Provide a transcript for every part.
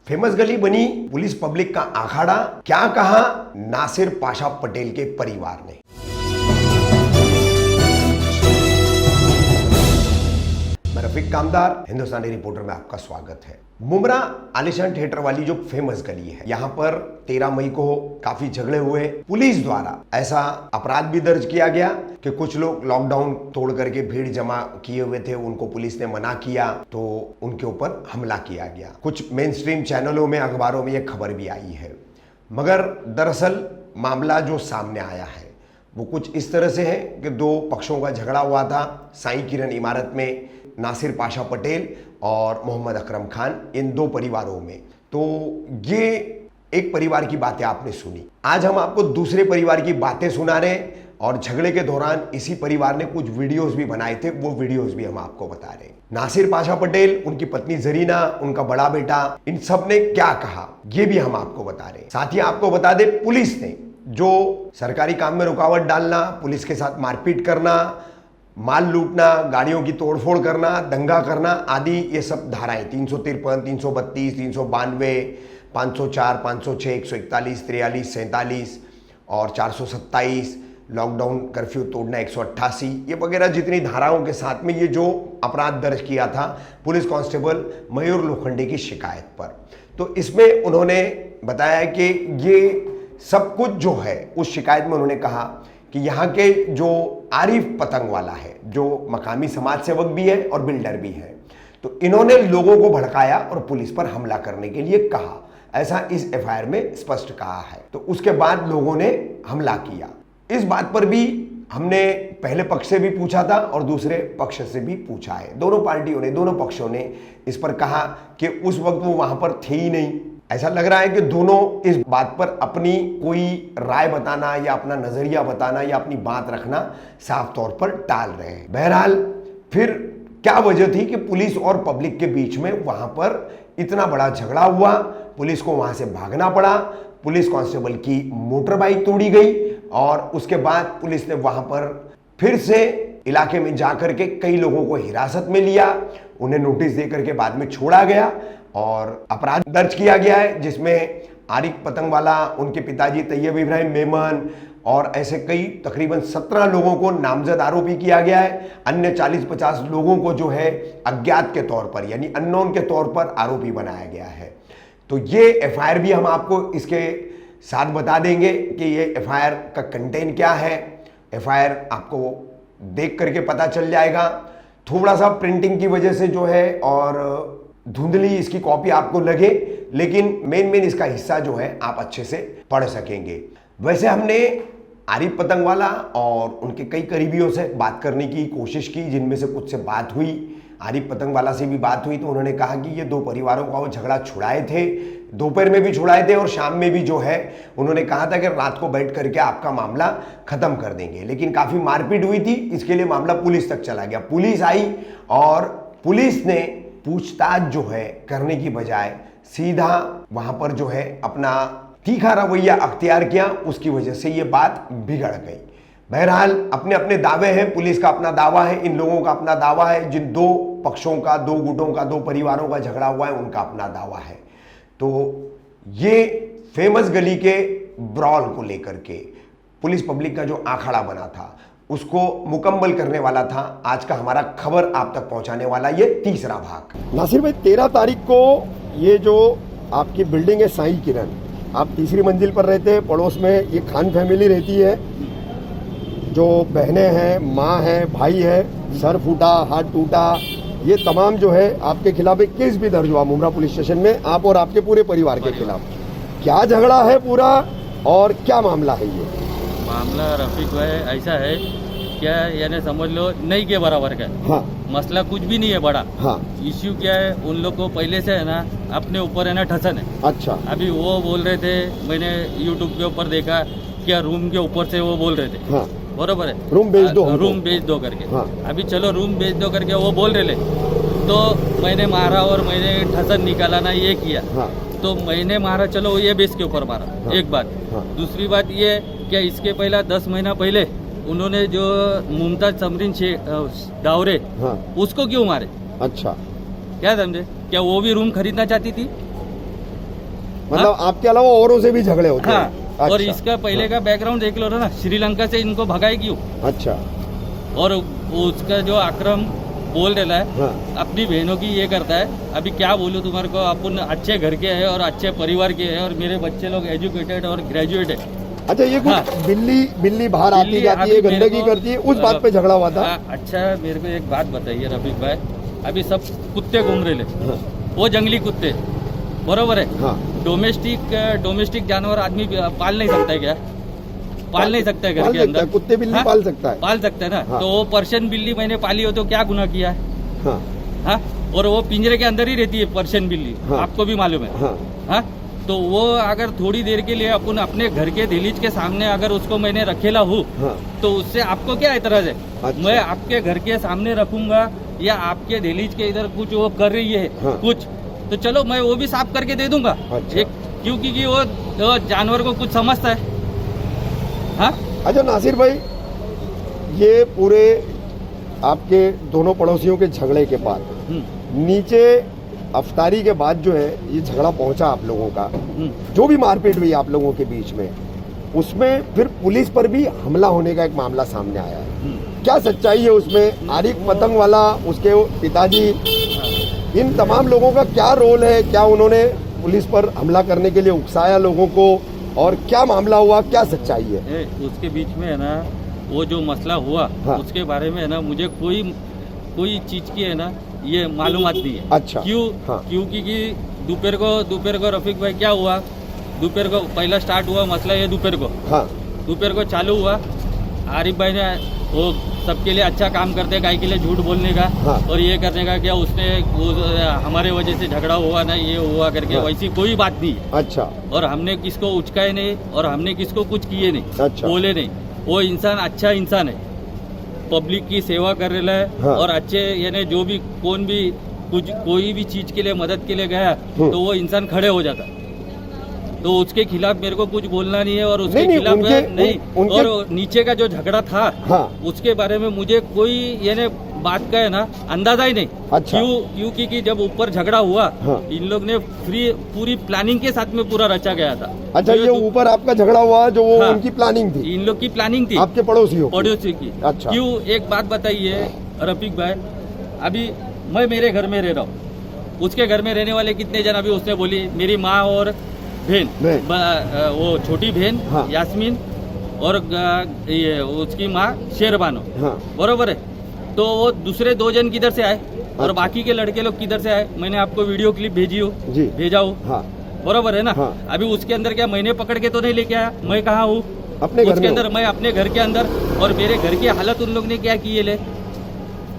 Famous गली बनी police public का अखाड़ा, क्या कहा नासिर पाशा पटेल के परिवार ने। मैं रफीक कामदार, हिंदुस्तानी रिपोर्टर में आपका स्वागत है। मुमरा आलिशान थिएटर वाली जो फेमस गली है, यहाँ पर 13 मई को काफी झगड़े हुए। पुलिस द्वारा ऐसा अपराध भी दर्ज किया गया कि कुछ लोग लॉकडाउन तोड़ करके भीड़ जमा किए हुए थे, उनको पुलिस ने मना किया तो उनके ऊपर हमला किया गया। कुछ मेन स्ट्रीम चैनलों में, अखबारों में यह खबर भी आई है, मगर दरअसल मामला जो सामने आया है वो कुछ इस तरह से है कि दो पक्षों का झगड़ा हुआ था। साईं किरण इमारत में नासिर पाशा पटेल और मोहम्मद अकरम खान, इन दो परिवारों में। तो ये एक परिवार की बातें आपने सुनी। आज हम आपको दूसरे परिवार की बातें सुना रहे हैं और झगड़े के दौरान इसी परिवार ने कुछ वीडियोस भी बनाए थे, वो वीडियोस भी हम आपको बता रहे हैं। नासिर पाशा पटेल, उनकी पत्नी जरीना, उनका बड़ा बेटा, इन सब ने क्या कहा ये भी हम आपको बता रहे हैं। साथ ही आपको बता दें, पुलिस ने जो सरकारी काम में रुकावट डालना, पुलिस के साथ मारपीट करना, माल लूटना, गाड़ियों की तोड़फोड़ करना, दंगा करना आदि, ये सब धाराएं 353, 332, 392, 504, 506, 141, 43, 47 और 427, लॉकडाउन कर्फ्यू तोड़ना 188, ये वगैरह जितनी धाराओं के साथ में ये जो अपराध दर्ज किया था पुलिस कांस्टेबल मयूर लोखंडे की शिकायत पर। तो इसमें उन्होंने बताया कि ये सब कुछ जो है, उस शिकायत में उन्होंने कहा कि यहाँ के जो आरिफ पतंग वाला है, जो मकामी समाज सेवक भी है और बिल्डर भी है, तो इन्होंने लोगों को भड़काया और पुलिस पर हमला करने के लिए कहा, ऐसा इस एफआईआर में स्पष्ट कहा है। तो उसके बाद लोगों ने हमला किया। इस बात पर भी हमने पहले पक्ष से भी पूछा था और दूसरे पक्ष से भी पूछा है। दोनों पार्टियों ने, दोनों पक्षों ने इस पर कहा कि उस वक्त वो वहां पर थे ही नहीं। ऐसा लग रहा है कि दोनों इस बात पर अपनी कोई राय बताना या अपना नजरिया बताना या अपनी बात रखना साफ तौर पर टाल रहे हैं। बहरहाल फिर क्या वजह थी कि पुलिस और पब्लिक के बीच में वहां पर इतना बड़ा झगड़ा हुआ, पुलिस को वहां से भागना पड़ा, पुलिस कांस्टेबल की मोटर बाइक तोड़ी गई और उसके बाद पुलिस ने वहां पर फिर से इलाके में जाकर के कई लोगों को हिरासत में लिया, उन्हें नोटिस देकर के बाद में छोड़ा गया और अपराध दर्ज किया गया है, जिसमें आरिफ पतंगवाला, उनके पिताजी तैयब इब्राहिम मेमन और ऐसे कई तकरीबन 17 लोगों को नामजद आरोपी किया गया है। अन्य 40-50 लोगों को जो है अज्ञात के तौर पर यानी अननोन के तौर पर आरोपी बनाया गया है। तो ये एफआईआर भी हम आपको इसके साथ बता देंगे कि ये एफआईआर का कंटेंट क्या है। एफआईआर आपको देख करके पता चल जाएगा। थोड़ा सा प्रिंटिंग की वजह से जो है और धुंधली इसकी कॉपी आपको लगे, लेकिन मेन इसका हिस्सा जो है आप अच्छे से पढ़ सकेंगे। वैसे हमने आरिफ पतंगवाला और उनके कई करीबियों से बात करने की कोशिश की, जिनमें से कुछ से बात हुई। आरिफ पतंगवाला से भी बात हुई तो उन्होंने कहा कि ये दो परिवारों का वो झगड़ा छुड़ाए थे, दोपहर में भी छुड़ाए थे और शाम में भी जो है उन्होंने कहा था कि रात को बैठ करके आपका मामला खत्म कर देंगे। लेकिन काफी मारपीट हुई थी, इसके लिए मामला पुलिस तक चला गया। पुलिस आई और पुलिस ने पूछताछ जो है करने की बजाय सीधा वहां पर जो है अपना तीखा रवैया अख्तियार किया, उसकी वजह से ये बात बिगड़ गई। बहरहाल अपने अपने दावे हैं, पुलिस का अपना दावा है, इन लोगों का अपना दावा है, जिन दो पक्षों का, दो गुटों का, दो परिवारों का झगड़ा हुआ है उनका अपना दावा है। तो ये फेमस गली के ब्रॉल को लेकर के पुलिस पब्लिक का जो आखाड़ा बना था उसको मुकम्मल करने वाला था आज का हमारा खबर आप तक पहुंचाने वाला ये तीसरा भाग। नासिर भाई, 13 तारीख को ये जो आपकी बिल्डिंग है साईं किरण, आप तीसरी मंजिल पर रहते हैं, पड़ोस में ये खान फैमिली रहती है, जो बहनें हैं, माँ है, भाई है, सर फूटा, हाथ टूटा, ये तमाम जो है आपके खिलाफ एक केस भी दर्ज हुआ मुमरा पुलिस स्टेशन में, आप और आपके पूरे परिवार के खिलाफ। क्या झगड़ा है पूरा और क्या मामला है ये? मामला रफीक भाई ऐसा है, क्या यानी समझ लो नहीं के बराबर का। हाँ। मसला कुछ भी नहीं है बड़ा। हाँ। इश्यू क्या है, उन लोग को पहले से है ना अपने ऊपर है ना ठसन है। अच्छा। अभी वो बोल रहे थे, मैंने यूट्यूब के ऊपर देखा, क्या रूम के ऊपर से वो बोल रहे थे। हाँ। बरोबर है, रूम बेच दो, रूम बेच दो करके। हाँ। अभी चलो रूम बेच दो करके वो बोल रहे, तो मैंने मारा और मैंने ठसन निकाला ना, ये किया। हाँ। तो मैंने मारा, चलो ये बेस के ऊपर मारा। हाँ। एक बात। हाँ। दूसरी बात ये, क्या इसके पहला 10 महीना पहले उन्होंने जो मुमताज समरीन दावरे, उसको क्यों मारे? अच्छा, क्या समझे? क्या वो भी रूम खरीदना चाहती थी? मतलब आपके अलावा औरों से भी झगड़े होते हाँ हैं? अच्छा, और इसका पहले का बैकग्राउंड देख लो ना, श्रीलंका से इनको भगाए क्यों? अच्छा, और उसका जो आक्रम बोल रहा है हाँ, अपनी बहनों की ये करता है। अभी क्या बोलूं तुम्हारे को, अपन अच्छे घर के हैं और अच्छे परिवार के हैं और मेरे बच्चे लोग एजुकेटेड और ग्रेजुएट है। अच्छा, ये कुछ हाँ। बिल्ली बाहर आती बिल्ली जाती है, अभी मेरे गंदगी को- करती है, उस बात पे झगड़ा हुआ था? अच्छा मेरे को एक बात बताइए रफीक भाई, अभी सब कुत्ते घूम रहे ले, हाँ, वो जंगली कुत्ते, बरोबर है? हाँ, डोमेस्टिक जानवर आदमी पाल नहीं सकता है क्या? पाल नहीं सकता है घर पाल के सकता अंदर? है, कुत्ते बिल्ली हाँ? पाल सकता है। पाल सकता है ना? हाँ। तो वो पर्शियन बिल्ली मैंने पाली हो तो क्या गुनाह किया है? हाँ, हाँ? और वो पिंजरे के अंदर ही रहती है पर्शियन बिल्ली, हाँ। आपको भी मालूम है। हाँ, हाँ? तो वो अगर थोड़ी देर के लिए अपन अपने घर के दहलीज के सामने अगर उसको मैंने रखेला हूँ, हाँ, तो उससे आपको क्या एतराज है? अच्छा। मैं आपके घर के सामने रखूंगा या आपके दहलीज के इधर कुछ वो कर रही है, हाँ। कुछ तो चलो मैं वो भी साफ करके दे दूंगा। अच्छा। एक क्योंकि वो जानवर को कुछ समझता है। हाँ? अच्छा नासिर भाई, ये पूरे आपके दोनों पड़ोसियों के झगड़े के बाद नीचे अफ्तारी के बाद जो है ये झगड़ा पहुंचा आप लोगों का, जो भी मारपीट हुई आप लोगों के बीच में, उसमें फिर पुलिस पर भी हमला होने का एक मामला सामने आया है। क्या सच्चाई है उसमें? आरिफ पतंग वाला, उसके पिताजी, इन तमाम लोगों का क्या रोल है? क्या उन्होंने पुलिस पर हमला करने के लिए उकसाया लोगों को, और क्या मामला हुआ, क्या सच्चाई है? उसके बीच में है ना वो जो मसला हुआ, हाँ। उसके बारे में है ना मुझे कोई चीज की है ना ये मालूमात नहीं है। अच्छा। क्यों? हाँ। क्योंकि दोपहर को रफीक भाई क्या हुआ, दोपहर को पहला स्टार्ट हुआ मसला ये दोपहर को चालू हुआ। आरिफ भाई ने वो सबके लिए अच्छा काम करते, काय के लिए झूठ बोलने का, हाँ। और ये करने का क्या उसने हमारे वजह से झगड़ा हुआ ना, ये हुआ करके, हाँ। वैसी कोई बात नहीं है। अच्छा, और हमने किसको उचकाए नहीं और हमने किसको कुछ किए नहीं, अच्छा। बोले नहीं। वो इंसान अच्छा इंसान है, पब्लिक की सेवा कर रहा है। हाँ। और अच्छे यानी जो भी कोई भी चीज के लिए मदद के लिए गया तो वो इंसान खड़े हो जाता। तो उसके खिलाफ मेरे को कुछ बोलना नहीं है और उसके नहीं, खिलाफ उनके- और नीचे का जो झगड़ा था, हाँ। उसके बारे में मुझे कोई यानी बात का है ना अंदाजा ही नहीं। अच्छा। क्योंकि जब ऊपर झगड़ा हुआ, हाँ। इन लोग ने पूरी प्लानिंग के साथ में पूरा रचा गया था। अच्छा, ये ऊपर आपका झगड़ा हुआ जो वो हाँ। उनकी प्लानिंग थी, इन लोग की प्लानिंग थी, आपके पड़ोसियों की? पड़ोसी की। अच्छा। क्यों? एक बात बताइए रफीक भाई, अभी मैं मेरे घर में रह रहा हूँ, उसके घर में रहने वाले कितने जन? अभी उसने बोली मेरी माँ और बहन, वो छोटी बहन हाँ। यास्मीन और ये उसकी माँ शेरबानो, हाँ। बरोबर है? तो वो दूसरे 2 जन किधर से आए और बाकी के लड़के लोग किधर से आए? मैंने आपको वीडियो क्लिप भेजा हूँ, हाँ। बरोबर है ना? हाँ। अभी उसके अंदर क्या मैंने पकड़ के तो नहीं लेके आया, मैं कहाँ हूँ? अपने घर उसके में अंदर मैं अपने घर के अंदर, और मेरे घर की हालत उन लोग ने क्या की है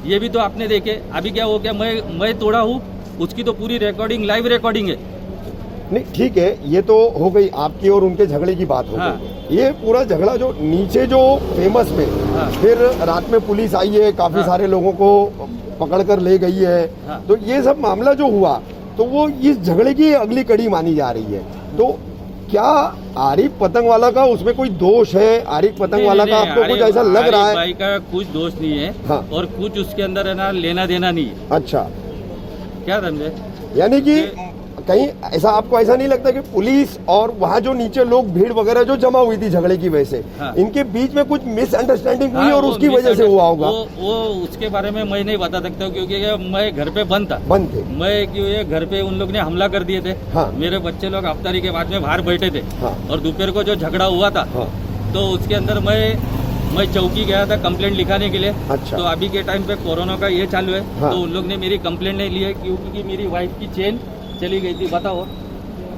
ये भी तो आपने देखे। अभी क्या हो गया, मैं तोड़ा हूँ, उसकी तो पूरी रिकॉर्डिंग, लाइव रिकॉर्डिंग है। नहीं, ठीक है, ये तो हो गई आपकी और उनके झगड़े की बात हो हाँ। गई। ये पूरा झगड़ा जो नीचे जो फेमस में, हाँ। फिर रात में पुलिस आई है, काफी हाँ। सारे लोगों को पकड़ कर ले गई है, हाँ। तो ये सब मामला जो हुआ, तो वो इस झगड़े की अगली कड़ी मानी जा रही है। तो क्या आरिफ पतंग वाला का उसमें कोई दोष है? आरिफ पतंग वाला का आपको कुछ ऐसा लग रहा है? भाई का कुछ दोष नहीं है। हाँ। और कुछ उसके अंदर है ना लेना देना नहीं है। अच्छा, क्या धंधे? यानी कि कहीं ऐसा आपको ऐसा नहीं लगता कि पुलिस और वहाँ जो नीचे लोग भीड़ वगैरह जो जमा हुई थी झगड़े की वजह से, हाँ। इनके बीच में कुछ मिसअंडरस्टैंडिंग हुई हाँ, और वो उसकी वजह से हुआ होगा? वो उसके बारे में मैं नहीं बता सकता हूँ, क्योंकि मैं घर पे बंद था। बंद थे? मैं क्यों ये घर पे उन लोग ने हमला कर दिए थे। हाँ। मेरे बच्चे लोग अफ्तारी के बाद में बाहर बैठे थे। हाँ। और दोपहर को जो झगड़ा हुआ था, हाँ। तो उसके अंदर मैं चौकी गया था कंप्लेंट लिखाने के लिए। अच्छा। तो अभी के टाइम पे कोरोना का ये चालू है। हाँ। तो उन लोग ने मेरी कंप्लेंट नहीं ली है, क्योंकि मेरी वाइफ की चेन चली गई थी। बताओ।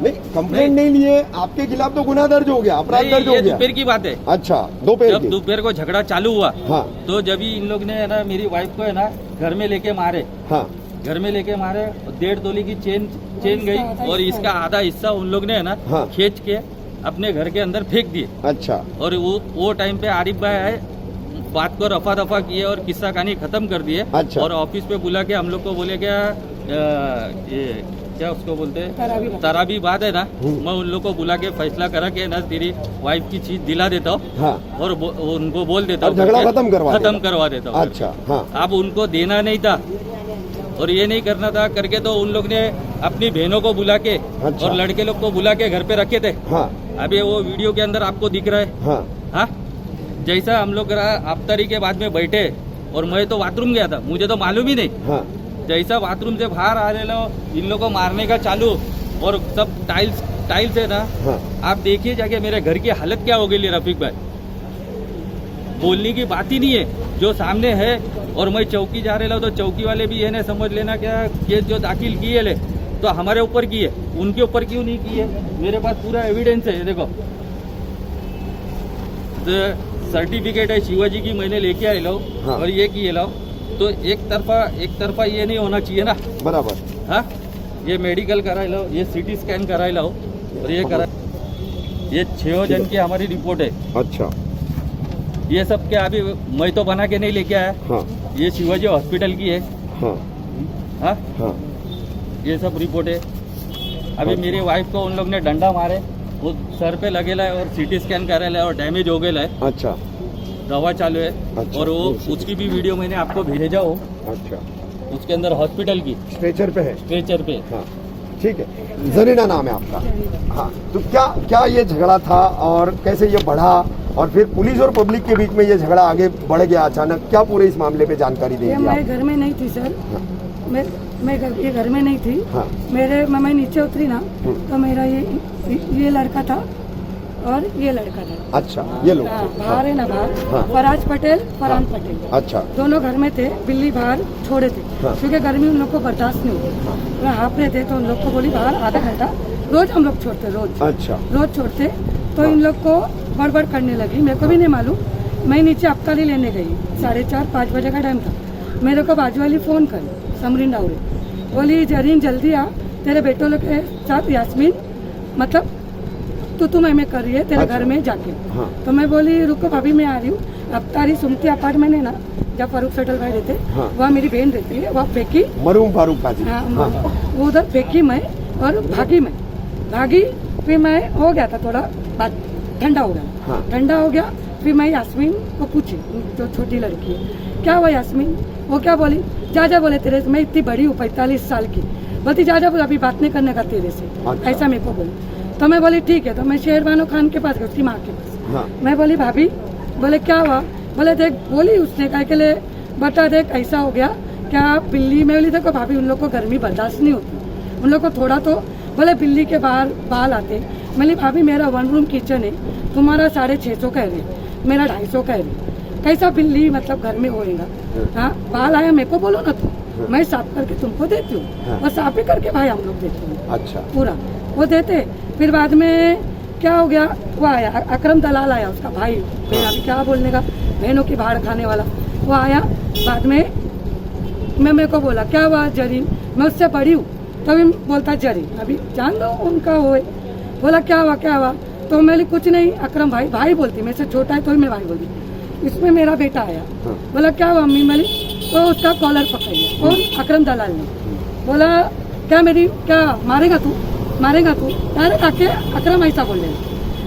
नहीं, कंप्लेंट नहीं लिए, आपके खिलाफ तो गुनाह दर्ज हो गया, अपराध नहीं, दर्ज हो ये गया। दोपहर की बात है। अच्छा, दोपहर जब की? दोपहर को झगड़ा चालू हुआ, हाँ। तो जब ही इन लोग ने है ना मेरी वाइफ को है ना घर में लेके मारे। हाँ। घर में लेके मारे, 1.5 तोले की चेन गई, और इसका आधा हिस्सा उन लोग ने है ना हाँ। खींच के अपने घर के अंदर फेंक दिए। अच्छा। और वो टाइम पे आरिफ भाई आए, बात को रफा दफा किए और किस्सा कहानी खत्म कर दिए। अच्छा। और ऑफिस पे बुला के हम लोग को बोले क्या ये क्या उसको बोलते हैं, तराबी बात है ना, मैं उन लोग को बुला के फैसला करा के ना तेरी वाइफ की चीज दिला देता हूँ। हाँ। और उनको बोल देता और हूँ, झगड़ा खत्म करवा देता हूँ। अच्छा। हाँ। अब उनको देना नहीं था और ये नहीं करना था करके, तो उन लोग ने अपनी बहनों को बुला के अच्छा। और लड़के लोग को बुला के घर पे रखे थे। हाँ अभी वो वीडियो के अंदर आपको दिख रहा है। हाँ हाँ, जैसा हम लोग अफ्तारी के बाद में बैठे और मैं तो बाथरूम गया था, मुझे तो मालूम ही नहीं। हाँ जैसा बाथरूम से बाहर आ रहे लो, इन लोगों को मारने का चालू और सब टाइल्स है ना। हाँ आप देखिए जाके मेरे घर की हालत क्या हो गई रफीक भाई, बोलने की बात ही नहीं है जो सामने है। और मैं चौकी जा रहा तो चौकी वाले भी है ना, समझ लेना क्या केस जो दाखिल किए ले तो हमारे ऊपर की है, उनके ऊपर क्यों नहीं की है। मेरे पास पूरा एविडेंस है, देखो सर्टिफिकेट है शिवाजी की, मैंने लेके आए लो। हाँ। और ये किए लो तो एक तरफा ये नहीं होना चाहिए ना। बराबर। हाँ, ये मेडिकल कराए लो, ये सीटी स्कैन कराए लो और ये करा, ये 6 जन की हमारी रिपोर्ट है। अच्छा। ये सब क्या अभी मैं तो बना के नहीं लेके आया। हाँ ये शिवाजी हॉस्पिटल की है। हाँ हाँ, हाँ ये सब रिपोर्ट है। अभी मेरी वाइफ को उन लोग ने डंडा मारे, वो सर पे लगेला है और सीटी स्कैन करेला है और डैमेज हो गया है। अच्छा दवा चालू है। अच्छा। और वो उसकी भी वीडियो मैंने आपको भेजा हो, अच्छा। उसके अंदर हॉस्पिटल की स्ट्रेचर पे है। स्ट्रेचर पे। हाँ ठीक है। जरीना नाम है आपका। हाँ, तो क्या ये झगड़ा था और कैसे ये बढ़ा और फिर पुलिस और पब्लिक के बीच में ये झगड़ा आगे बढ़ गया अचानक, क्या पूरे इस मामले पे जानकारी देंगे आप? मैं घर में नहीं थी सर। हाँ। मैं घर में नहीं थी। हाँ। मैं नीचे उतरी ना तो मेरा ये लड़का था और ये लड़का था। अच्छा, ये लोग हाँ, थे। बाहर है ना बाहर। हाँ। फराज पटेल, फरहान पटेल, अच्छा दोनों घर में थे। बिल्ली बाहर छोड़े थे हाँ। क्योंकि गर्मी उन लोग को बर्दाश्त नहीं होती। वो हाँफ रहे थे तो उन लोग को बोली बाहर आधा घंटा रोज हम लोग छोड़ते, रोज छोड़ते। तो इन लोग को बड़बड़ करने लगी, मेरे को भी नहीं मालूम। मैं नीचे अफ्तारी लेने गई, 4:30-5 बजे का टाइम था। मेरे को बाजू वाली फोन करी, समरीन डाउरे, बोली जरीन जल्दी आ, तेरे बेटों लोग के साथ यास्मीन मतलब तू मैं कर रही है तेरे अच्छा। घर में जाके। हाँ। तो मैं बोली रुको भाभी मैं आ रही हूँ। अफ्तारी सुमती अपार्टमेंट है ना जहाँ फारूक सेटल भाई रहते, हाँ। वहाँ मेरी बहन रहती है, वहाँ फेंकी। मरूम फारूक काजी। हाँ, हाँ। वो उधर फेंकी मैं और भागी। फिर मैं हो गया था थोड़ा बात, ठंडा हो गया। हाँ। ठंडा हो गया फिर मैं यास्मीन को पूछी, जो छोटी लड़की है, क्या हुआ यास्मीन? वो क्या बोली, जा बोले तेरे से, मैं इतनी बड़ी हूँ 45 साल की, बोलती जा अभी बात नहीं करने का तेरे से। अच्छा। ऐसा मेरे को बोली। तो मैं बोली ठीक है। तो मैं शेरबानो खान के पास गई, उसकी माँ के पास। हाँ। मैं बोली भाभी, बोले क्या हुआ? बोले देख, बोली उसने कहा के लिए बता देख ऐसा हो गया क्या बिल्ली में। बोली देखो भाभी उन लोग को गर्मी बर्दाश्त नहीं होती, उन लोग को थोड़ा तो, बोले बिल्ली के बाहर बाल आते। मैंने भाभी मेरा 1 रूम किचन है, तुम्हारा 650 कह रहे, मेरा 250 कह रहे, कैसा बिल्ली मतलब घर में होएगा? हाँ, बाल आया मेरे को बोलो ना तुम, मैं साफ करके तुमको देती हूँ। और साफ ही करके भाई हम लोग देते हैं। अच्छा। पूरा वो देते। फिर बाद में क्या हो गया, वो आया अकरम दलाल आया, उसका भाई, मेरा भी क्या बोलने का, बहनों की भाड़ खाने वाला। वो आया बाद में, मेरे को बोला क्या हुआ जरीन, मैं उससे बड़ी हूँ तो अभी बोलता जरीन, अभी जान दो उनका होए। बोला क्या हुआ? तो मैं कुछ नहीं, अकरम भाई बोलती, मेरे से छोटा है तो ही मैं भाई बोलती। इसमें मेरा बेटा आया, बोला क्या हुआ अम्मी मली? तो उसका कॉलर पकड़िया, कौन? अकरम दलाल ने। बोला क्या मारेगा तू? डायरेक्ट आके अकरम ऐसा बोल रहे,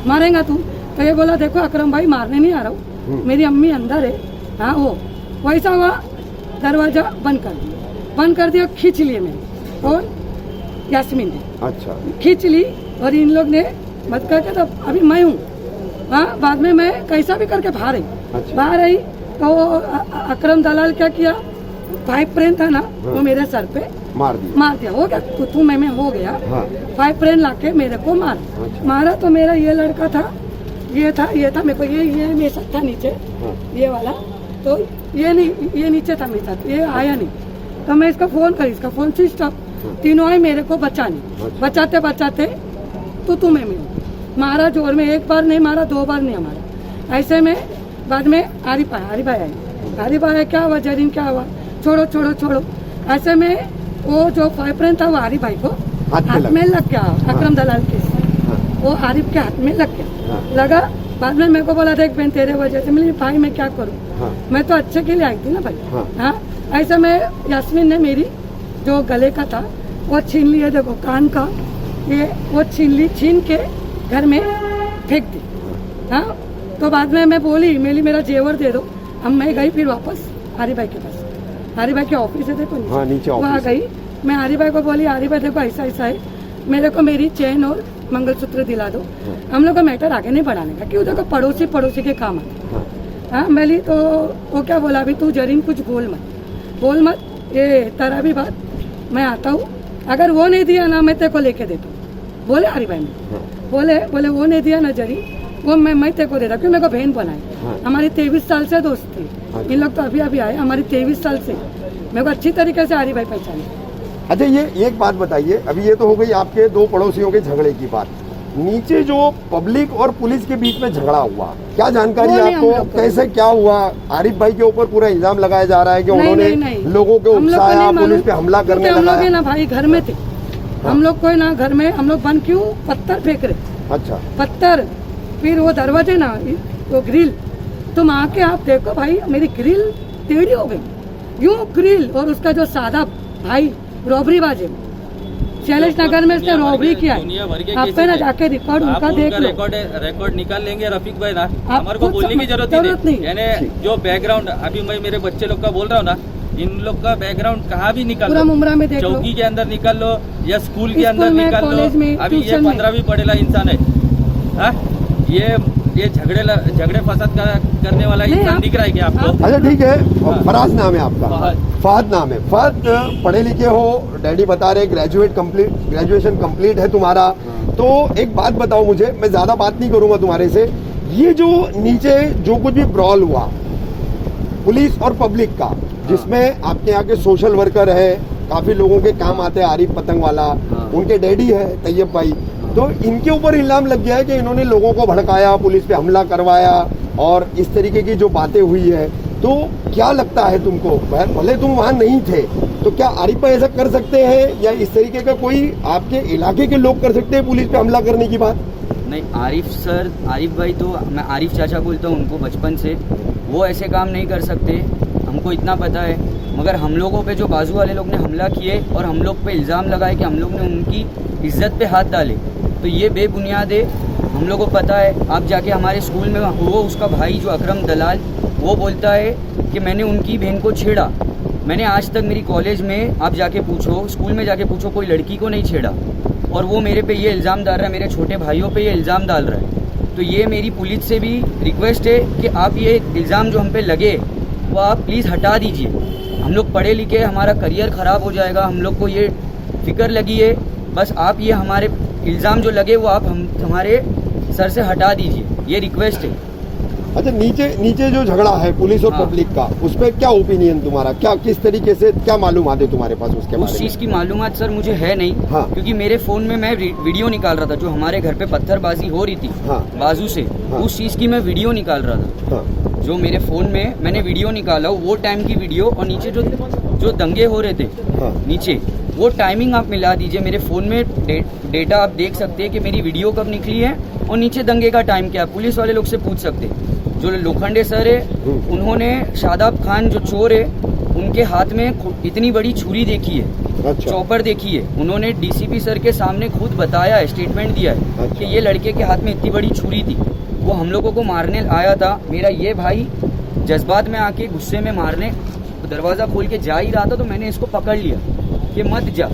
मारेगा तू? तो ये बोला देखो अकरम भाई मारने नहीं आ रहा हूँ, मेरी अम्मी अंदर है। हाँ, वो वैसा हुआ, दरवाजा बंद कर दिया, खींच लिए मेरे। कौन? यास्मीन ने। अच्छा। खींच ली और इन लोग ने मत करके, तो अभी मैं हूँ। हाँ, बाद में मैं कैसा भी करके बाहर आई। अच्छा। बाहर आई तो अकरम दलाल क्या किया, पाइप प्रेन था ना, वो मेरे सर पे मार दिया। हो गया तू मैं हो गया। हाँ। पाइप प्रेन लाके मेरे को मारा तो मेरा ये लड़का था, ये था मेरे को, ये मेरे साथ था नीचे। हाँ। ये वाला तो ये नहीं, ये नीचे था मेरे साथ, ये आया नहीं। तो मैं इसका फोन करी, इसका फोन स्विच ऑफ। तीनों आए मेरे को बचाने, बचाते तू मैं मिली, मारा जोर में, 1 बार नहीं मारा, 2 बार नहीं मारा। ऐसे में बाद में आरिफ आया, क्या हुआ जरीन, क्या हुआ? छोड़ो। ऐसे में वो जो पाइपलाइन था वो आरिफ भाई को हाथ में लग गया, अकरम दलाल के, वो आरिफ के हाथ में लग गया। लगा, बाद में मेरे को बोला देख बहन तेरे वजह से। मिली भाई मैं क्या करूँ, मैं तो अच्छे के लिए आई थी ना भाई। हाँ, ऐसे में यास्मीन ने मेरी जो गले का था वो छीन लिया, देखो कान का, ये वो छीन के घर में फेंक दी। हाँ, तो बाद में मैं बोली मेरा जेवर दे दो। अब मैं गई फिर वापस हरी भाई के पास, हरी भाई के ऑफिस है देखो, नीचे वहाँ गई मैं आरी भाई को बोली, आरी भाई देखो ऐसा ऐसा है, मेरे को मेरी चेन और मंगलसूत्र दिला दो। हम लोग का मैटर आगे नहीं बढ़ाने का, क्यों देखो पड़ोसी के काम है। हाँ मैंने तो वो क्या बोला, अभी तू जरीन कुछ बोल मत, ये तेरा भी बात, मैं आता हूँ, अगर वो नहीं दिया ना मैं तेरे को लेके देता हूँ, बोले आरी भाई ने। बोले वो नहीं दिया ना जरी, वो मैं तेरे को देता, क्यों मेरे को बहन बनाई। हमारी 23 साल से दोस्त थी, इन लोग तो अभी आए, हमारी 23 साल से मेरे को अच्छी तरीके से आरी भाई पहचाने। अच्छा ये एक बात बताइए, अभी ये तो हो गई आपके दो पड़ोसियों के झगड़े की बात, नीचे जो पब्लिक और पुलिस के बीच में झगड़ा हुआ, क्या जानकारी है आपको, कैसे क्या हुआ? आरिफ भाई के ऊपर पूरा इल्जाम लगाया जा रहा है कि उन्होंने लोगों को उकसाया, पुलिस पे हमला करने लगा। हम लोग ना भाई घर में थे, हम लोग को ना घर में हम लोग बंद क्यों पत्थर फेंक रहे। अच्छा पत्थर, फिर वो दरवाजे ना वो ग्रिल, तुम आके आप देखो भाई मेरी ग्रिल टेढ़ी हो गई, यूं ग्रिल, और उसका जो सादा भाई रॉबरी बाजे शैलेश नगर में इसने रॉबरी किया है, आप पे ना जाके रिकॉर्ड उनका देख लो। रिकॉर्ड निकाल लेंगे रफीक भाई ना, हमारे को बोलने की जरूरत नहीं। यानी जो बैकग्राउंड अभी मैं मेरे बच्चे लोग का बोल रहा हूँ ना, इन लोग का बैकग्राउंड कहाँ भी निकाल लो, मुमरा में देख लो, चौकी के अंदर निकाल लो या स्कूल के अंदर निकाल लो, अभी ये 15वीं पढ़ेला इंसान है। ये झगड़े फसाद करने वाला इंसान दिख रहा है क्या आपको? अच्छा ठीक है, फराज नाम है आपका, फहद नाम है। फहद पढ़े लिखे हो, डैडी बता रहे ग्रेजुएशन कंप्लीट है तुम्हारा, तो एक बात बताओ मुझे, मैं ज्यादा बात नहीं करूंगा तुम्हारे से, ये जो नीचे जो कुछ भी ब्रॉल हुआ पुलिस और पब्लिक का, जिसमें आपके यहाँ के सोशल वर्कर है, काफी लोगों के काम आते हैं, आरिफ पतंग वाला, उनके डैडी है तैयब भाई, तो इनके ऊपर इल्जाम लग गया है कि इन्होंने लोगों को भड़काया, पुलिस पे हमला करवाया और इस तरीके की जो बातें हुई है, तो क्या लगता है तुमको, भले तुम वहाँ नहीं थे, तो क्या आरिफ भाई ऐसा कर सकते हैं या इस तरीके का कोई आपके इलाके के लोग कर सकते हैं पुलिस पे हमला करने की बात? नहीं, आरिफ भाई तो मैं आरिफ चाचा बोलता हूँ उनको बचपन से, वो ऐसे काम नहीं कर सकते, हमको इतना पता है। मगर हम लोगों पे जो बाजू वाले लोग ने हमला किए और हम लोग पे इल्ज़ाम लगाए कि हम लोग ने उनकी इज्जत पे हाथ डाले, तो ये बेबुनियाद है। हम लोगों को पता है, आप जाके हमारे स्कूल में वो उसका भाई जो अकरम दलाल, वो बोलता है कि मैंने उनकी बहन को छेड़ा। मैंने आज तक मेरी कॉलेज में आप जाके पूछो, स्कूल में जाके पूछो, कोई लड़की को नहीं छेड़ा, और वो मेरे पे ये इल्ज़ाम डाल रहा है, मेरे छोटे भाइयों पे ये इल्ज़ाम डाल रहा है। तो ये मेरी पुलिस से भी रिक्वेस्ट है कि आप ये इल्ज़ाम जो हम पे लगे वो आप प्लीज़ हटा दीजिए। हम लोग पढ़े लिखे, हमारा करियर ख़राब हो जाएगा, हम लोग को ये फिक्र लगी है, बस आप ये हमारे इल्ज़ाम जो लगे वो आप हमारे सर से हटा दीजिए, ये रिक्वेस्ट है। अच्छा नीचे जो झगड़ा है पुलिस और पब्लिक का, उस पर क्या ओपिनियन तुम्हारा, क्या किस तरीके से क्या मालूमात है तुम्हारे पास उसके बारे में? उस चीज़ की मालूमात सर मुझे है नहीं, क्योंकि मेरे फ़ोन में मैं वीडियो निकाल रहा था, जो हमारे घर पे पत्थरबाजी हो रही थी बाजू से, उस चीज़ की मैं वीडियो निकाल रहा था, जो मेरे फ़ोन में मैंने वीडियो निकाला वो टाइम की वीडियो, और नीचे जो दंगे हो रहे थे नीचे, वो टाइमिंग आप मिला दीजिए। मेरे फ़ोन में डेटा आप देख सकते हैं कि मेरी वीडियो कब निकली है और नीचे दंगे का टाइम क्या है, पुलिस वाले लोग से पूछ सकते हैं। जो लोखंडे सर है, उन्होंने शादाब खान जो चोर है, उनके हाथ में इतनी बड़ी छुरी देखी है, चॉपर देखी है, उन्होंने डीसीपी सर के सामने खुद बताया है, स्टेटमेंट दिया है कि ये लड़के के हाथ में इतनी बड़ी छुरी थी, वो हम लोगों को मारने आया था। मेरा ये भाई जज्बात में आके गुस्से में मारने दरवाज़ा खोल के जा ही रहा था, तो मैंने इसको पकड़ लिया कि मत जा,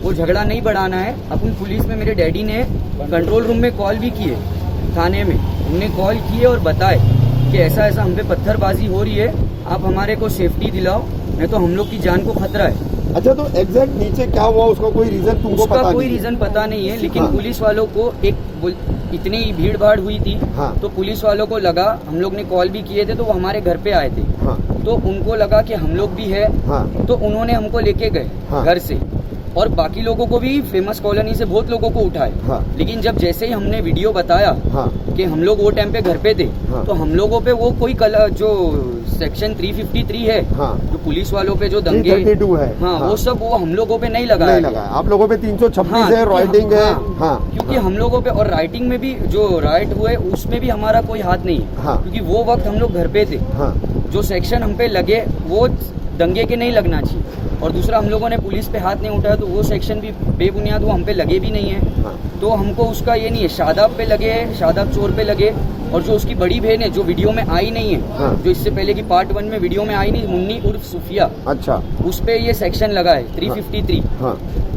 वो झगड़ा नहीं बढ़ाना है। अपन पुलिस में मेरे डैडी ने कंट्रोल रूम में कॉल भी किए, थाने में हमने कॉल किए और बताए कि ऐसा ऐसा हम पे पत्थरबाजी हो रही है, आप हमारे को सेफ्टी दिलाओ, नहीं तो हम लोग की जान को खतरा है। अच्छा, तो एग्जैक्ट नीचे क्या हुआ उसका कोई रीजन तुमको पता नहीं? उसका कोई रीजन पता नहीं है, लेकिन पुलिस वालों को इतनी भीड़ भाड़ हुई थी, तो पुलिस वालों को लगा, हम लोग ने कॉल भी किए थे, तो वो हमारे घर पे आए थे, तो उनको लगा कि हम लोग भी है, तो उन्होंने हमको लेके गए घर से, और बाकी लोगों को भी फेमस कॉलोनी से बहुत लोगों को उठाए। लेकिन जब जैसे ही हमने वीडियो बताया कि हम लोग वो टाइम पे घर पे थे, तो हम लोगों पे वो कोई जो सेक्शन 353 है, जो पुलिस वालों पे जो दंगे 332 है, वो सब वो हम लोगों पे नहीं लगाया। आप लोगों पे 326 है, राइटिंग है, क्योंकि हम लोगों पे, और राइटिंग में भी जो राइट हुए उसमें भी हमारा कोई हाथ नहीं है, क्योंकि वो वक्त हम लोग घर पे थे। जो सेक्शन हम पे लगे वो दंगे के नहीं लगना चाहिए। और दूसरा, हम लोगों ने पुलिस पे हाथ नहीं उठाया तो वो सेक्शन भी बेबुनियाद, वो हम पे लगे भी नहीं है। तो हमको उसका ये नहीं है, शादाब पे लगे, शादाब चोर पे लगे। और जो उसकी बड़ी बहन है जो वीडियो में आई नहीं है, जो इससे पहले की पार्ट 1 में वीडियो में आई नहीं, मुन्नी उर्फ सुफिया, अच्छा, उस पे ये सेक्शन लगा है 353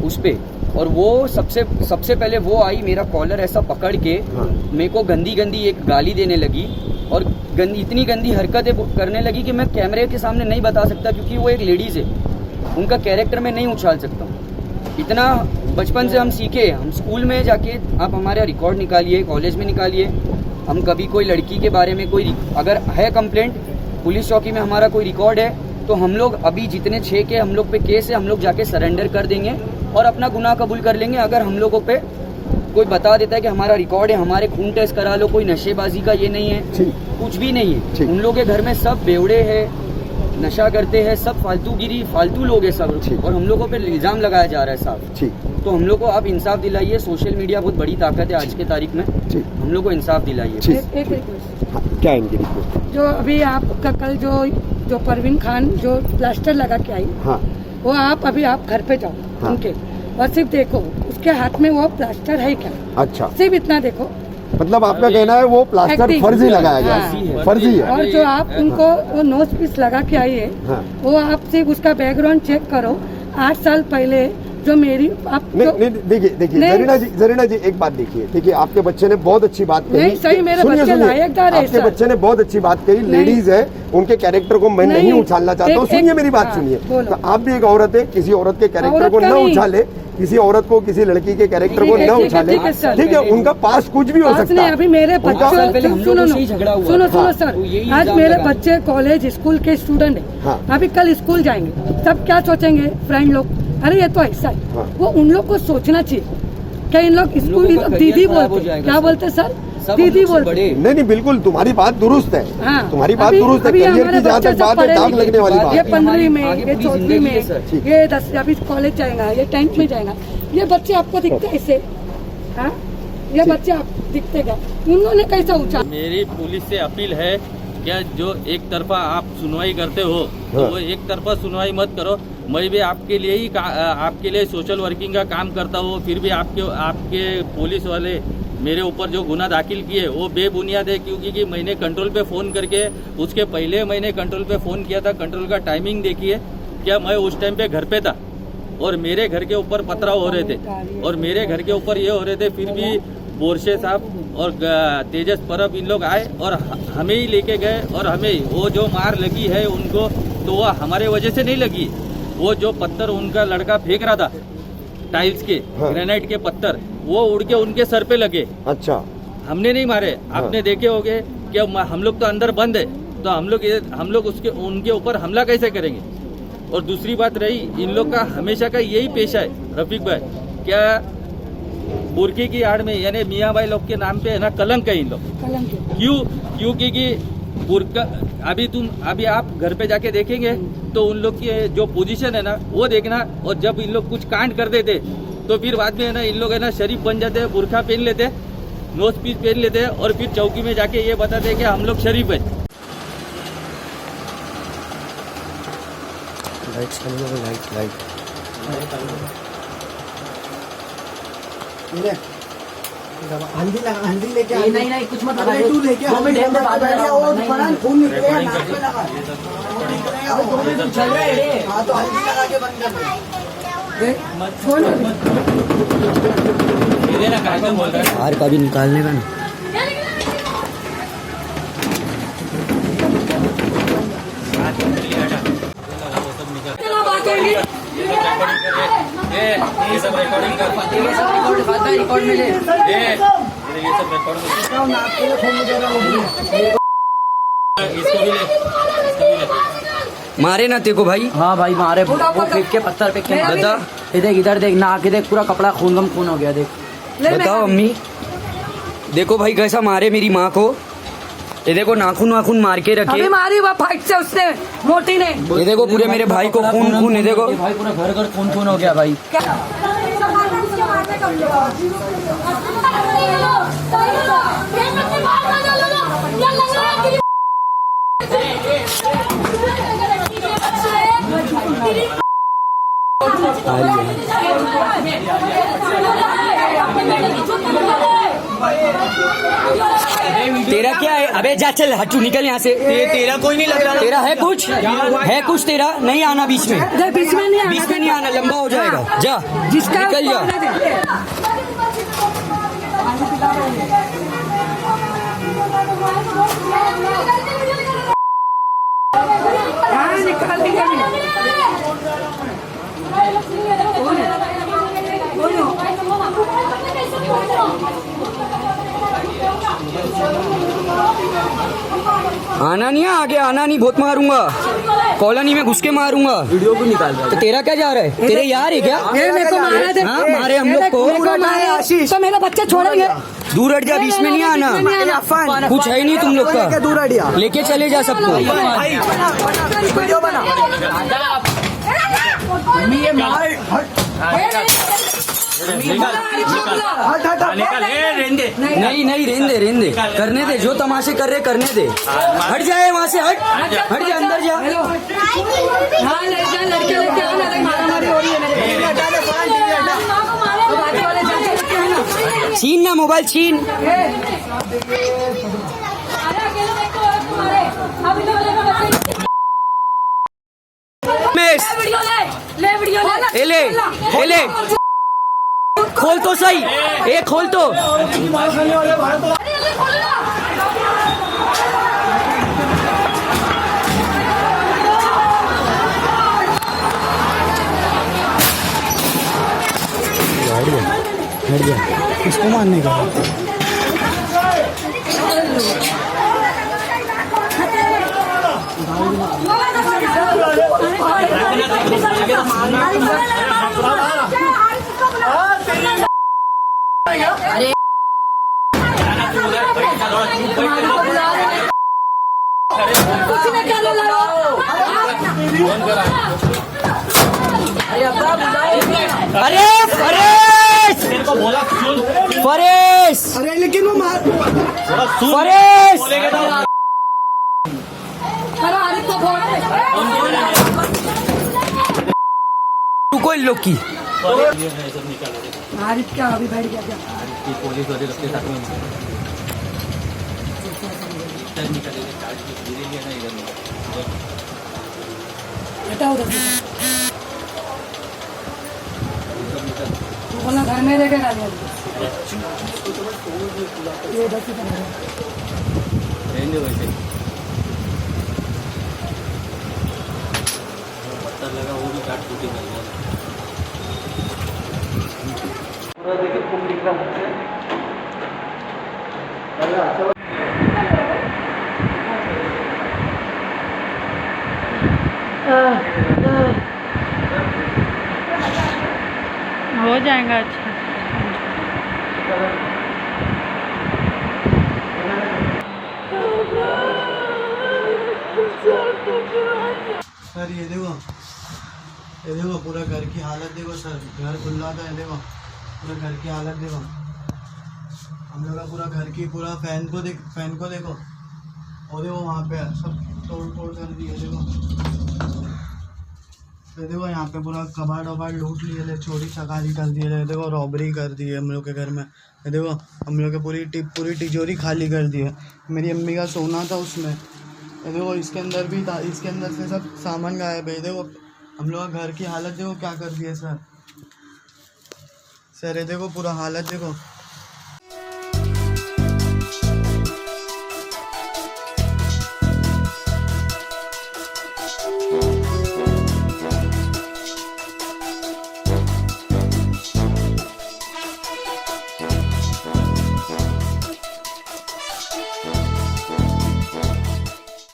उस पे। और वो सबसे पहले वो आई, मेरा कॉलर ऐसा पकड़ के मेरे को गंदी गंदी एक गाली देने लगी और इतनी गंदी हरकतें करने लगी कि मैं कैमरे के सामने नहीं बता सकता, क्योंकि वो एक लेडीज है, उनका कैरेक्टर मैं नहीं उछाल सकता हूँ। इतना बचपन से हम सीखे, हम स्कूल में जाके आप हमारा रिकॉर्ड निकालिए, कॉलेज में निकालिए, हम कभी कोई लड़की के बारे में कोई अगर है कंप्लेंट, पुलिस चौकी में हमारा कोई रिकॉर्ड है, तो हम लोग अभी जितने 6 के हम लोग पे केस है, हम लोग जाके सरेंडर कर देंगे और अपना गुनाह कबूल कर लेंगे। अगर हम लोगों पे कोई बता देता है कि हमारा रिकॉर्ड है, हमारे खून टेस्ट करा लो, कोई नशेबाजी का ये नहीं है, कुछ भी नहीं है। उन लोगों के घर में सब बेवड़े हैं, नशा करते हैं, सब फालतूगिरी, फालतू लोग हैं सब, और हम लोगों पे इल्जाम लगाया जा रहा है साहब। तो हम लोग को आप इंसाफ दिलाइए। सोशल मीडिया बहुत बड़ी ताकत है आज के तारीख में, हम लोग को इंसाफ दिलाइए। एक रिक्वेस्ट, क्या इनकी रिक्वेस्ट? जो अभी आपका कल जो परवीन खान जो प्लास्टर लगा के आई, वो आप घर पे जाओ उनके और सिर्फ देखो उसके हाथ में वो प्लास्टर है क्या। अच्छा, सिर्फ इतना देखो। मतलब आपका कहना है वो प्लास्टर फर्जी लगाया गया, फर्जी है। और जो आप उनको वो नोज पीस लगा के आई है, वो आप सिर्फ उसका बैकग्राउंड चेक करो। 8 साल पहले जो मेरी आप देखिए जरीना जी एक बात देखिए, आपके बच्चे ने बहुत अच्छी बात कही। नहीं, सही, मेरे बच्चे लायकदार है। आपके बच्चे ने बहुत अच्छी बात कही, लेडीज है, उनके कैरेक्टर को मैं नहीं उछालना चाहता हूँ। सुनिए मेरी बात, सुनिए। तो आप भी एक औरत है, किसी औरत के कैरेक्टर को न उछाले, किसी औरत को, किसी लड़की के कैरेक्टर को न उछाले, ठीक है? उनका पास कुछ भी हो सकता है। अभी मेरे बच्चे, सुनो सर, आज मेरे बच्चे कॉलेज स्कूल के स्टूडेंट है, अभी कल स्कूल जाएंगे, सब क्या सोचेंगे फ्रेंड लोग, अरे ये तो ऐसा है। वो उन लोग को सोचना चाहिए कि इन लोग स्कूल दीदी बोलते, क्या बोलते सर, दीदी बोलते। नहीं, बिल्कुल तुम्हारी बात दुरुस्त है, तुम्हारी बात दुरुस्त है। करियर की जहाँ तक बात है, दाग लगने वाली बात। ये 15वीं में, ये 14वीं में, ये 10 अभी कॉलेज जाएगा, ये 10th में जाएगा। ये बच्चे आपको दिखते ऐसे, ये बच्चे आप दिखते क्या? उन्होंने कैसा ऊंचा? मेरी पुलिस से अपील है, क्या जो एक तरफा आप सुनवाई करते हो तो वो एक तरफा सुनवाई मत करो। मैं भी आपके लिए सोशल वर्किंग का काम करता हूँ, फिर भी आपके पुलिस वाले मेरे ऊपर जो गुना दाखिल किए वो बेबुनियाद है, क्योंकि मैंने कंट्रोल पे फ़ोन करके, उसके पहले मैंने कंट्रोल पे फ़ोन किया था। कंट्रोल का टाइमिंग देखिए, क्या मैं उस टाइम पे घर पे था और मेरे घर के ऊपर पथराव हो रहे थे और मेरे घर के ऊपर ये हो रहे थे, फिर भी बोरशे साहब और तेजस परब इन लोग आए और हमें ही लेके गए। और हमें वो जो मार लगी है उनको, तो वो हमारे वजह से नहीं लगी। वो जो पत्थर उनका लड़का फेंक रहा था, टाइल्स के, ग्रेनाइट के पत्थर, वो उड़ के उनके सर पे लगे। अच्छा, हमने नहीं मारे। आपने देखे होंगे कि हम लोग तो अंदर बंद है, तो हम लोग उनके ऊपर हमला कैसे करेंगे। और दूसरी बात रही, इन लोग का हमेशा का यही पेशा है रफीक भाई, क्या बुरकी की आड़ में, यानी मियाँ भाई लोग के नाम पे है ना कलंक है इन लोग। क्योंकि बुरका, अभी आप घर पे जाके देखेंगे तो उन लोग की जो पोजीशन है ना वो देखना। और जब इन लोग कुछ कांड कर देते तो फिर बाद में है ना इन लोग है ना शरीफ बन जाते हैं, बुरखा पहन लेते, नोज पीस पहन लेते हैं और फिर चौकी में जाके ये बताते हैं कि हम लोग शरीफ है। हल्दी लेके नहीं कुछ मत तू लेके 2 मिनट में बात कर वो फरहान खून निकलेगा नाक पे लगा 2 मिनट चल रहा है। हां तो हल्दी लगा के बंद कर दे। छोड़ दे ना, क्या बोल रहा है बाहर का भी निकालने का ना। ये सब रिकॉर्डिंग कर, रिकॉर्ड में ले, ये सब रिकॉर्ड इसको भी ले, मारे ना तेको भाई। हाँ भाई मारे, वो फेंक के पत्थर पे बता। देख इधर देख, नाक देख, पूरा कपड़ा खून हो गया। देख बताओ अम्मी, देखो भाई कैसा मारे मेरी माँ को। ये देखो नाखून मार के रखे, अभी मारी वो फाइट से उसने, मोटी ने। ये देखो पूरे मेरे भाई को खून, ये देखो भाई पूरा घर खून हो गया भाई। तेरा क्या है? अबे जा चल हटू निकल यहाँ से। तेरा कोई नहीं लग रहा। तेरा है कुछ तेरा? नहीं आना बीच में नहीं आना, लंबा हो जाएगा। जा जिसका निकल जा। हाँ निकाल देंगे। आना नहीं है आगे, आना नहीं, बहुत मारूंगा, कॉलोनी में घुस के मारूंगा। वीडियो को निकाल रहा है तो तेरा क्या जा रहा है? तेरे यार है क्या? मेरे को मारा थे। हाँ, मारे हम लोग को। तो मेरा बच्चा छोड़ेंगे? दूर हट जा, बीच में नहीं आना। कुछ है नहीं तुम लोग का। दूर हट जा, लेके चले जा सबको। वीडियो बना। नहीं रहने दे, करने दे, जो तमाशे कर रहे करने दे। हट जाए वहाँ से, हट जा, अंदर जा। हाँ लड़के लेके आना, मारामारी हो रही है मेरे। छीन ना मोबाइल, छीन। ले खोल तो सही, एक खोल तो। हट जा, किसको मारने का? अरे फरेश, अरे लेकिन वो मार फरेश, रुको इन लोग की। आरिफ क्या अभी बैठ गया क्या? पुलिस वाले रखते साथ में बेटा उधर तू बोला घर में रहेगा ये बस रहेंगे वैसे पत्थर लगा वो भी काट टूटी कर गया पूरा देखिए खूब दिख रहा है। हो जाएगा अच्छा। सर ये देखो पूरा घर की हालत देखो सर, घर खुला था, ये देखो पूरा घर की हालत देखो। हम लोग का पूरा घर की पूरा फैन को देखो, और देखो वहाँ पे सब तोड़ कर दिए। देखो यहाँ पे पूरा कबाड़ वबाड़ लूट लिए, चोरी चकारी कर दिए। देखो रॉबरी कर दी है हम लोग के घर में। देखो हम लोग के पूरी तिजोरी खाली कर दी है। मेरी अम्मी का सोना था उसमें, देखो इसके अंदर भी था, इसके अंदर से सब सामान गायब है। देखो हम लोग का घर की हालत देखो क्या कर दी है सर। ये देखो पूरा हालत देखो।